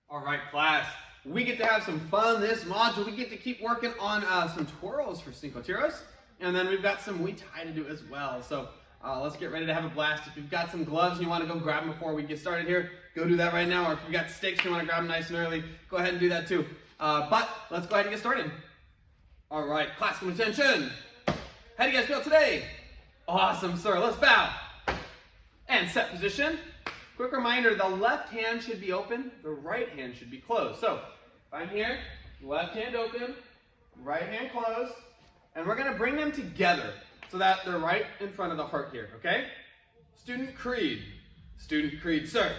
All right, class. We get to have some fun this module. We get to keep working on some twirls for Cinco Tiros. And then we've got some Muay Thai to do as well. So let's get ready to have a blast. If you've got some gloves and you want to go grab them before we get started here, go do that right now. Or if you've got sticks and you want to grab them nice and early, go ahead and do that too. But let's go ahead and get started. All right, class, come attention. How do you guys feel today? Awesome, sir. Let's bow. And set position. Quick reminder, the left hand should be open, the right hand should be closed. So, if I'm here, left hand open, right hand closed, and we're going to bring them together so that they're right in front of the heart here, okay? Student creed. Student creed, sir.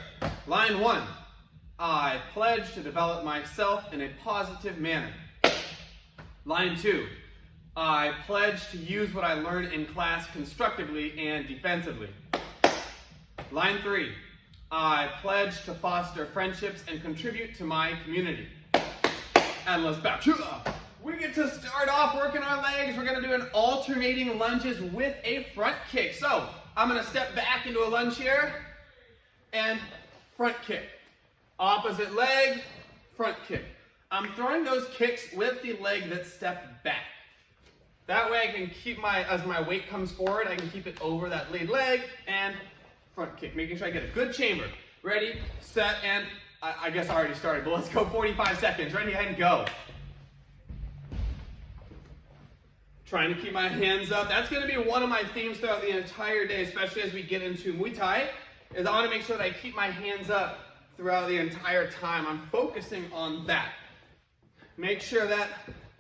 Line 1. I pledge to develop myself in a positive manner. Line 2. I pledge to use what I learned in class constructively and defensively. Line 3. I pledge to foster friendships and contribute to my community. And let's bow. We get to start off working our legs. We're going to do an alternating lunges with a front kick. So I'm going to step back into a lunge here and front kick. Opposite leg, front kick. I'm throwing those kicks with the leg that stepped back. That way I can keep as my weight comes forward, I can keep it over that lead leg and front kick, making sure I get a good chamber. Ready, set, and I guess I already started, but let's go 45 seconds. Ready, and go. Trying to keep my hands up. That's going to be one of my themes throughout the entire day, especially as we get into Muay Thai, is I want to make sure that I keep my hands up throughout the entire time. I'm focusing on that. Make sure that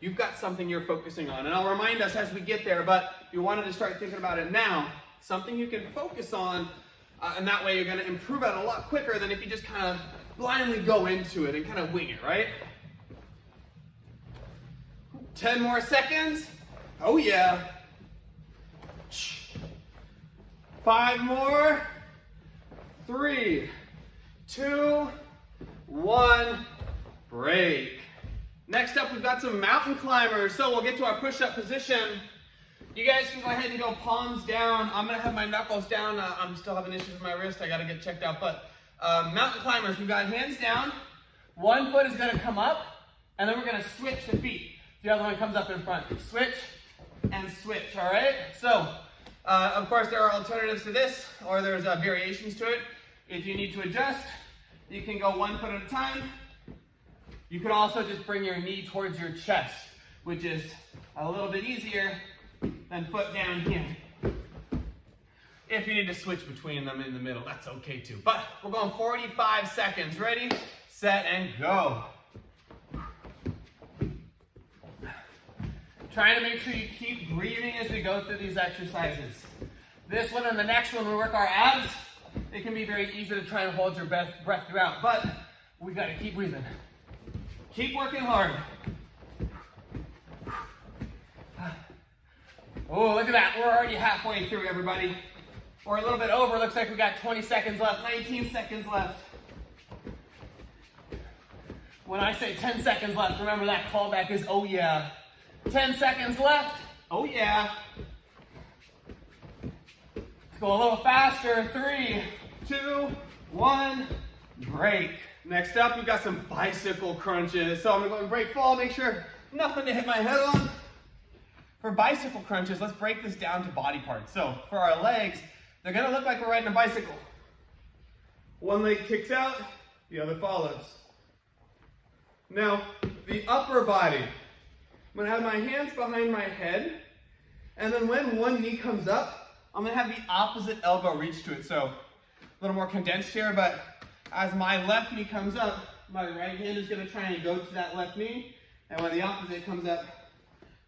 you've got something you're focusing on. And I'll remind us as we get there, but if you wanted to start thinking about it now, something you can focus on, and that way you're going to improve at it a lot quicker than if you just kind of blindly go into it and kind of wing it, right? 10 more seconds. Oh yeah. 5 more. 3, 2, 1, break. Next up, we've got some mountain climbers. So we'll get to our push-up position. You guys can go ahead and go palms down. I'm going to have my knuckles down. I'm still having issues with my wrist. I got to get checked out. But mountain climbers, we've got hands down. One foot is going to come up, and then we're going to switch the feet. The other one comes up in front. Switch and switch, all right? So, of course, there are alternatives to this, or there's variations to it. If you need to adjust, you can go 1 foot at a time. You can also just bring your knee towards your chest, which is a little bit easier than foot down here. If you need to switch between them in the middle, that's okay too. But we're going 45 seconds. Ready, set, and go. Trying to make sure you keep breathing as we go through these exercises. This one and the next one, we work our abs. It can be very easy to try and hold your breath throughout, but we got to keep breathing. Keep working hard. Oh, look at that. We're already halfway through, everybody. We're a little bit over. Looks like we got 20 seconds left, 19 seconds left. When I say 10 seconds left, remember that callback is, oh yeah. 10 seconds left. Oh yeah. Let's go a little faster. 3, 2, 1, break. Next up, we've got some bicycle crunches. So I'm going to go and break fall, make sure nothing to hit my head on. For bicycle crunches, let's break this down to body parts. So for our legs, they're going to look like we're riding a bicycle. One leg kicks out, the other follows. Now, the upper body, I'm going to have my hands behind my head, and then when one knee comes up, I'm going to have the opposite elbow reach to it. So a little more condensed here, but as my left knee comes up, my right hand is going to try and go to that left knee, and when the opposite comes up,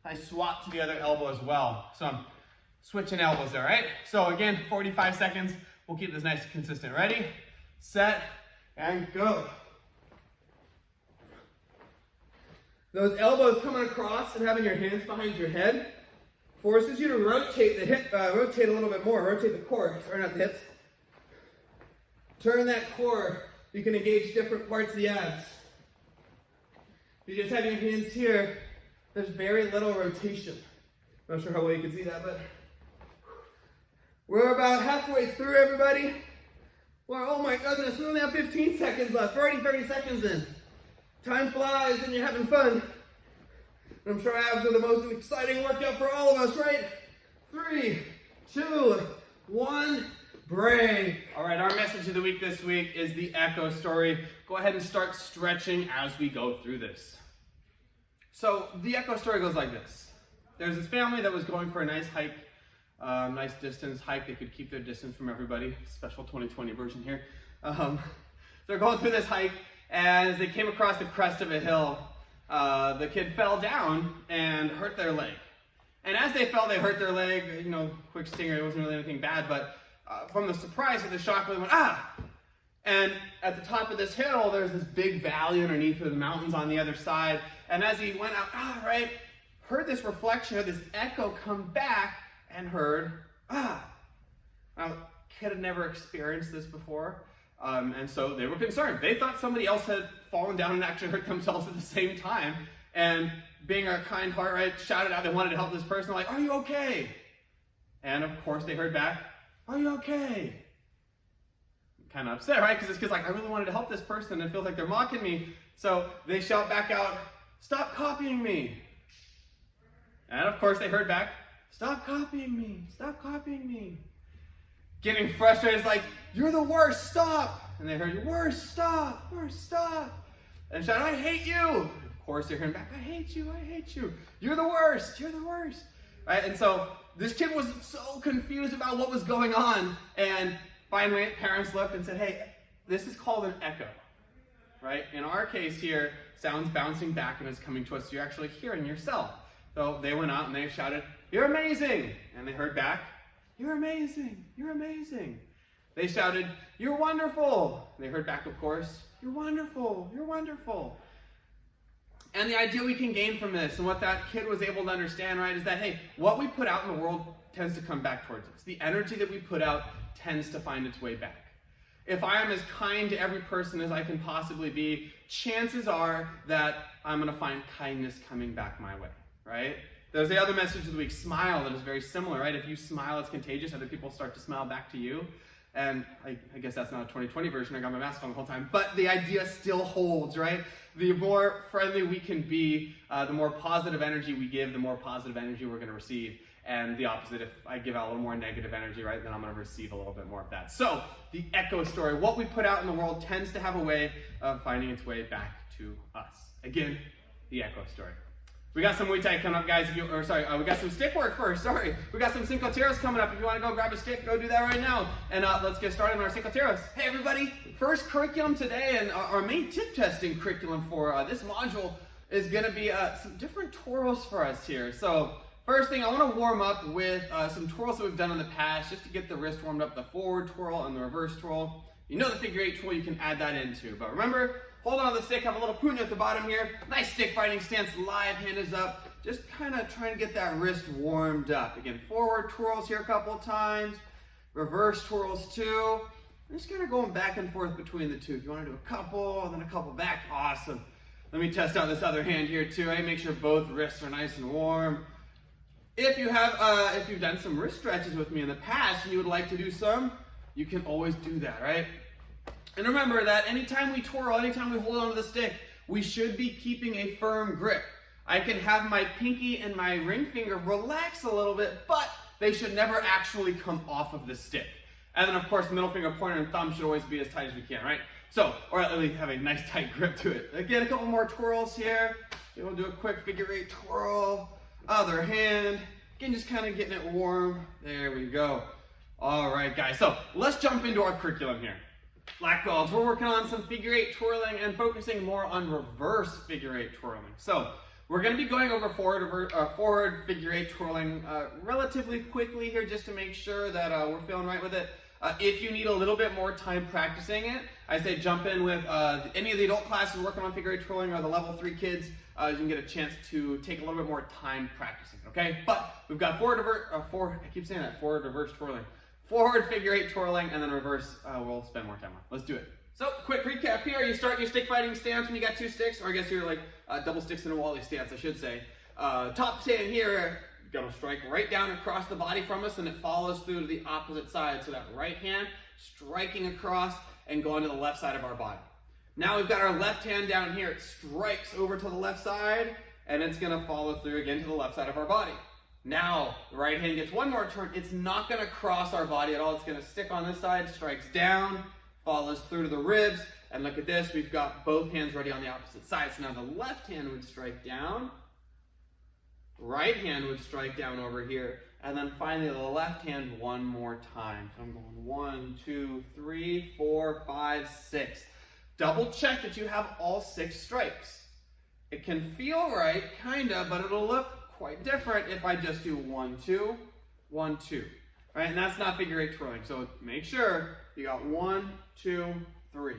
I swap to the other elbow as well. So I'm switching elbows there, right? So again, 45 seconds. We'll keep this nice and consistent. Ready, set, and go. Those elbows coming across and having your hands behind your head forces you to rotate the hip, rotate a little bit more, rotate the core, sorry, not the hips. Turn that core, you can engage different parts of the abs. If you just have your hands here, there's very little rotation. Not sure how well you can see that, but we're about halfway through, everybody. Well, oh my goodness, we only have 15 seconds left. We're already 30 seconds in. Time flies when you're having fun. And I'm sure abs are the most exciting workout for all of us, right? 3, 2, 1, break. All right, our message of the week this week is the echo story. Go ahead and start stretching as we go through this. So the echo story goes like this. There's this family that was going for a nice hike, nice distance hike. They could keep their distance from everybody. Special 2020 version here. They're going through this hike, and as they came across the crest of a hill, the kid fell down and hurt their leg. And as they fell, they hurt their leg. You know, quick stinger. It wasn't really anything bad, but from the surprise of the shock, they went, ah! And at the top of this hill, there's this big valley underneath with the mountains on the other side. And as he went out, right, heard this reflection, heard this echo come back and heard, ah. Now, kid had never experienced this before, and so they were concerned. They thought somebody else had fallen down and actually hurt themselves at the same time. And being a kind heart, right, shouted out they wanted to help this person, like, are you okay? And of course they heard back, are you okay? Kind of upset, right? Because this kid's like, I really wanted to help this person, and it feels like they're mocking me. So they shout back out, stop copying me. And of course they heard back, stop copying me, stop copying me. Getting frustrated, it's like, you're the worst, stop. And they heard, you're worst, stop, worst, stop. And shout, I hate you. Of course they're hearing back, I hate you, I hate you. You're the worst, you're the worst. Right? And so this kid was so confused about what was going on. And finally, parents looked and said, hey, this is called an echo, right? In our case here, sound's bouncing back and is coming to us, so you're actually hearing yourself. So they went out and they shouted, you're amazing. And they heard back, you're amazing, you're amazing. They shouted, you're wonderful. And they heard back, of course, you're wonderful, you're wonderful. And the idea we can gain from this and what that kid was able to understand, right, is that, hey, what we put out in the world tends to come back towards us. The energy that we put out tends to find its way back. If I am as kind to every person as I can possibly be, chances are that I'm going to find kindness coming back my way, right? There's the other message of the week, smile, that is very similar, right? If you smile, it's contagious. Other people start to smile back to you. And I guess that's not a 2020 version. I got my mask on the whole time. But the idea still holds, right? The more friendly we can be, the more positive energy we give, the more positive energy we're going to receive. And the opposite, if I give out a little more negative energy, right, then I'm going to receive a little bit more of that. So the echo story, what we put out in the world tends to have a way of finding its way back to us. Again, the echo story. We got some Muay Thai coming up, guys. We got some stick work first. We got some Cinco Tiros coming up. If you want to go grab a stick, go do that right now. And let's get started on our Cinco Tiros. Hey, everybody. First curriculum today, and our main tip testing curriculum for this module is going to be some different twirls for us here. So first thing, I want to warm up with some twirls that we've done in the past, just to get the wrist warmed up, the forward twirl and the reverse twirl. You know the figure 8 twirl, you can add that into. But remember, hold on to the stick, have a little puño at the bottom here. Nice stick fighting stance, live, hand is up. Just kind of trying to get that wrist warmed up. Again, forward twirls here a couple of times. Reverse twirls too. Just kind of going back and forth between the two. If you want to do a couple, and then a couple back, awesome. Let me test out this other hand here too. Right? Make sure both wrists are nice and warm. If you've done some wrist stretches with me in the past and you would like to do some, you can always do that, right? And remember that anytime we twirl, anytime we hold onto the stick, we should be keeping a firm grip. I can have my pinky and my ring finger relax a little bit, but they should never actually come off of the stick. And then of course, middle finger, pointer, and thumb should always be as tight as we can, right? So, or at least have a nice tight grip to it. Again, a couple more twirls here. We'll do a quick figure 8 twirl. Other hand. Again, just kind of getting it warm. There we go. All right, guys. So let's jump into our curriculum here. Black belts, we're working on some figure 8 twirling and focusing more on reverse figure 8 twirling. So we're going to be going over forward figure 8 twirling relatively quickly here, just to make sure that we're feeling right with it. If you need a little bit more time practicing it, I say jump in with any of the adult classes working on figure 8 twirling, or the level 3 kids. You can get a chance to take a little bit more time practicing, okay? But we've got forward reverse twirling. Forward figure 8 twirling, and then reverse, we'll spend more time on. Let's do it. So, quick recap here. You start your stick fighting stance when you got 2 sticks, or I guess you're like double sticks in a Wally stance, I should say. Top stand here, you're gonna strike right down across the body from us, and it follows through to the opposite side. So that right hand striking across and going to the left side of our body. Now we've got our left hand down here. It strikes over to the left side, and it's going to follow through again to the left side of our body. Now, the right hand gets one more turn. It's not going to cross our body at all. It's going to stick on this side, strikes down, follows through to the ribs, and look at this. We've got both hands ready on the opposite side. So now the left hand would strike down, right hand would strike down over here, and then finally the left hand one more time. So I'm going 1, 2, 3, 4, 5, 6. Double check that you have all 6 strikes. It can feel right, kinda, but it'll look quite different if I just do 1, 2, 1, 2. Right? And that's not figure 8 twirling. So make sure you got 1, 2, 3.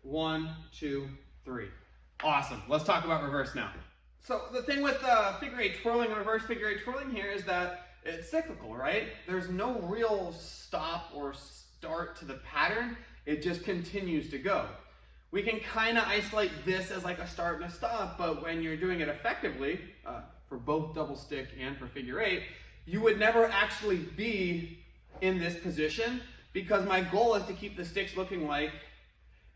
1, 2, 3. Awesome. Let's talk about reverse now. So the thing with figure 8 twirling and reverse figure 8 twirling here is that it's cyclical, right? There's no real stop or start to the pattern. It just continues to go. We can kind of isolate this as like a start and a stop, but when you're doing it effectively, for both double stick and for figure 8, you would never actually be in this position because my goal is to keep the sticks looking like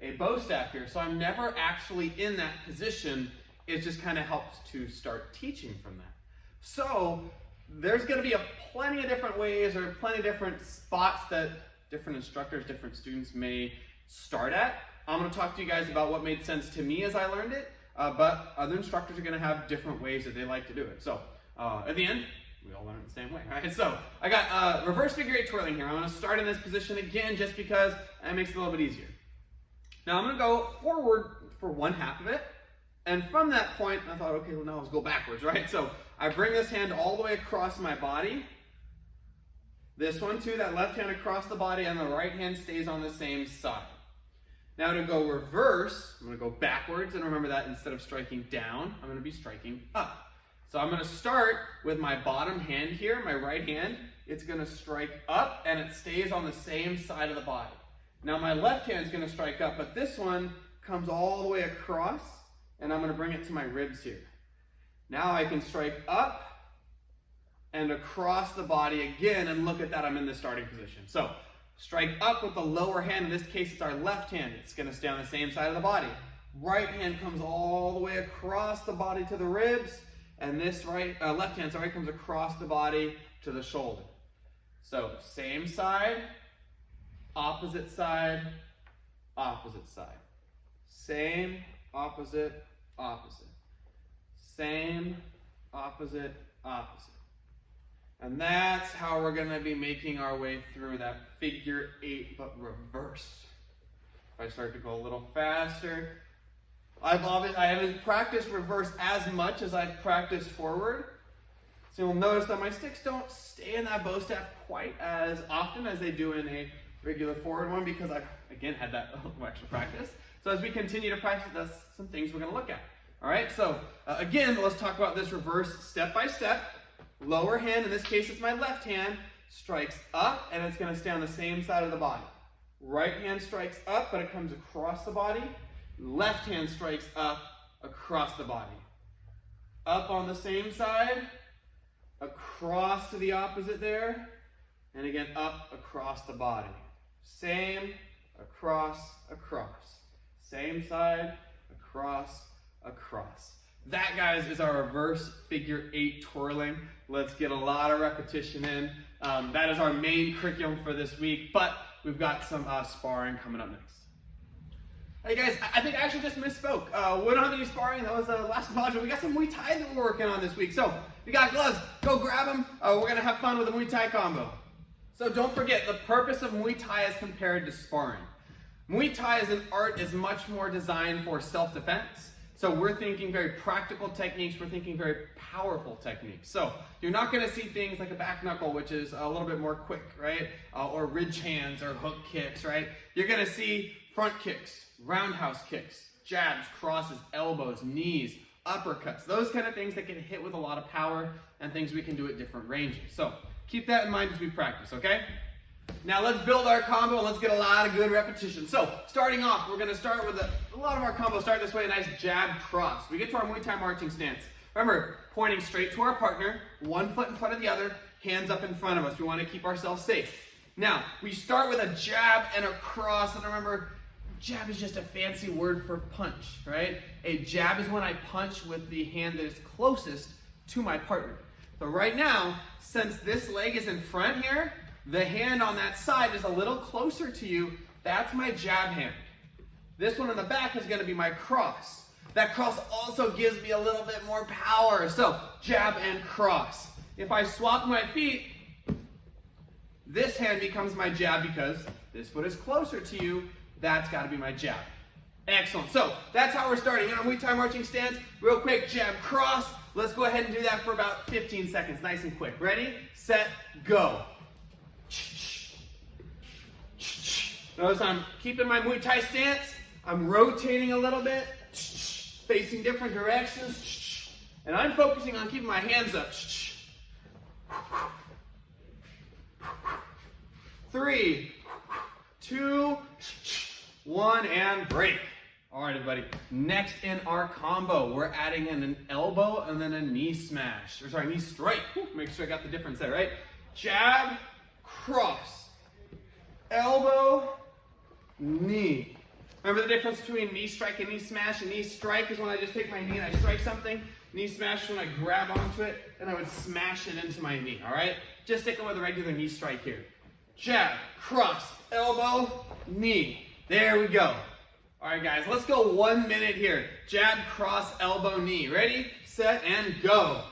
a bow staff here. So I'm never actually in that position. It just kind of helps to start teaching from that. So there's going to be plenty of different ways or plenty of different spots that different instructors, different students may start at. I'm going to talk to you guys about what made sense to me as I learned it, but other instructors are going to have different ways that they like to do it. So at the end, we all learn it the same way, right? So I got reverse figure 8 twirling here. I'm going to start in this position again just because it makes it a little bit easier. Now I'm going to go forward for one half of it, and from that point, I thought, okay, well now let's go backwards, right? So I bring this hand all the way across my body. This one too, that left hand across the body, and the right hand stays on the same side. Now to go reverse, I'm going to go backwards, and remember that instead of striking down, I'm going to be striking up. So I'm going to start with my bottom hand here, my right hand. It's going to strike up, and it stays on the same side of the body. Now my left hand is going to strike up, but this one comes all the way across, and I'm going to bring it to my ribs here. Now I can strike up and across the body again, and look at that, I'm in the starting position. So strike up with the lower hand. In this case, it's our left hand. It's going to stay on the same side of the body. Right hand comes all the way across the body to the ribs, and this left hand, comes across the body to the shoulder. So same side, opposite side, opposite side. Same, opposite, opposite. Same, opposite, opposite. And that's how we're going to be making our way through that figure 8, but reversed. If I start to go a little faster, I haven't practiced reverse as much as I've practiced forward. So you'll notice that my sticks don't stay in that bow staff quite as often as they do in a regular forward one because I've, again, had that extra practice. So as we continue to practice, that's some things we're going to look at. All right, so again, let's talk about this reverse step by step. Lower hand, in this case it's my left hand, strikes up, and it's going to stay on the same side of the body. Right hand strikes up, but it comes across the body. Left hand strikes up, across the body. Up on the same side, across to the opposite there, and again up across the body. Same, across, across. Same side, across, across. That, guys, is our reverse figure 8 twirling. Let's get a lot of repetition in. That is our main curriculum for this week, but we've got some sparring coming up next. Hey guys, I think I actually just misspoke. We don't have any sparring. That was the last module. We got some Muay Thai that we're working on this week. So if you got gloves, go grab them. We're going to have fun with the Muay Thai combo. So don't forget, the purpose of Muay Thai as compared to sparring. Muay Thai as an art is much more designed for self-defense. So we're thinking very practical techniques. We're thinking very powerful techniques. So you're not going to see things like a back knuckle, which is a little bit more quick, right? Or ridge hands or hook kicks, right? You're going to see front kicks, roundhouse kicks, jabs, crosses, elbows, knees, uppercuts. Those kind of things that can hit with a lot of power and things we can do at different ranges. So keep that in mind as we practice, okay? Now let's build our combo and let's get a lot of good repetition. So starting off, we're going to start with a lot of our combos start this way, a nice jab cross. We get to our Muay Thai marching stance. Remember, pointing straight to our partner, one foot in front of the other, hands up in front of us. We want to keep ourselves safe. Now, we start with a jab and a cross, and remember, jab is just a fancy word for punch, right? A jab is when I punch with the hand that is closest to my partner. So right now, since this leg is in front here, the hand on that side is a little closer to you. That's my jab hand. This one in the back is going to be my cross. That cross also gives me a little bit more power. So jab and cross. If I swap my feet, this hand becomes my jab because this foot is closer to you. That's got to be my jab. Excellent. So that's how we're starting. In our Muay Thai marching stance, real quick, jab, cross. Let's go ahead and do that for about 15 seconds. Nice and quick. Ready, set, go. Notice I'm keeping my Muay Thai stance. I'm rotating a little bit, facing different directions, and I'm focusing on keeping my hands up. 3, 2, 1, and break. All right, everybody. Next in our combo, we're adding in an elbow and then a knee smash. Or sorry, knee strike. Make sure I got the difference there, right? Jab, cross, elbow, knee. Remember the difference between knee strike and knee smash? A knee strike is when I just take my knee and I strike something. Knee smash is when I grab onto it and I would smash it into my knee, all right? Just sticking with a regular knee strike here. Jab, cross, elbow, knee. There we go. All right, guys, let's go 1 minute here. Jab, cross, elbow, knee. Ready, set, and go.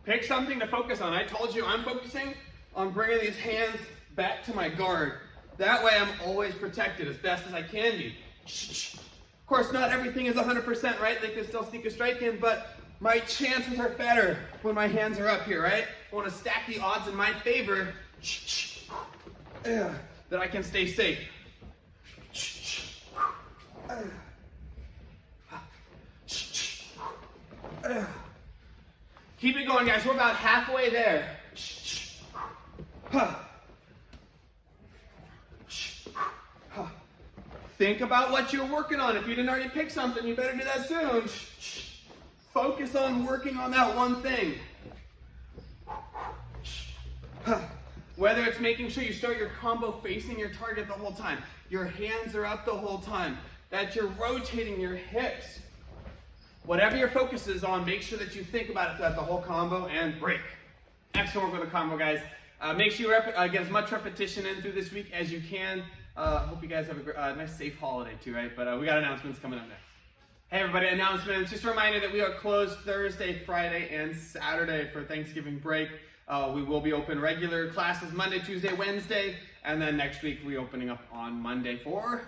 Pick something to focus on. I told you I'm focusing on bringing these hands back to my guard. That way I'm always protected as best as I can be. Of course, not everything is 100% right. They can still sneak a strike in, but my chances are better when my hands are up here, right? I want to stack the odds in my favor that I can stay safe. Keep it going, guys. We're about halfway there. Think about what you're working on. If you didn't already pick something, you better do that soon. Focus on working on that one thing. Whether it's making sure you start your combo facing your target the whole time, your hands are up the whole time, that you're rotating your hips. Whatever your focus is on, make sure that you think about it throughout the whole combo and break. Excellent work with the combo, guys. Make sure you get as much repetition in through this week as you can. Hope you guys have a nice, safe holiday too, right? But we got announcements coming up next. Hey everybody, announcements. Just a reminder that we are closed Thursday, Friday, and Saturday for Thanksgiving break. We will be open regular classes Monday, Tuesday, Wednesday, and then next week we're opening up on Monday for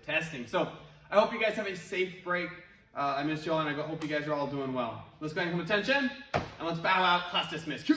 testing. So I hope you guys have a safe break. I miss you all, and I hope you guys are all doing well. Let's go ahead and come to attention, and let's bow out. Class dismissed.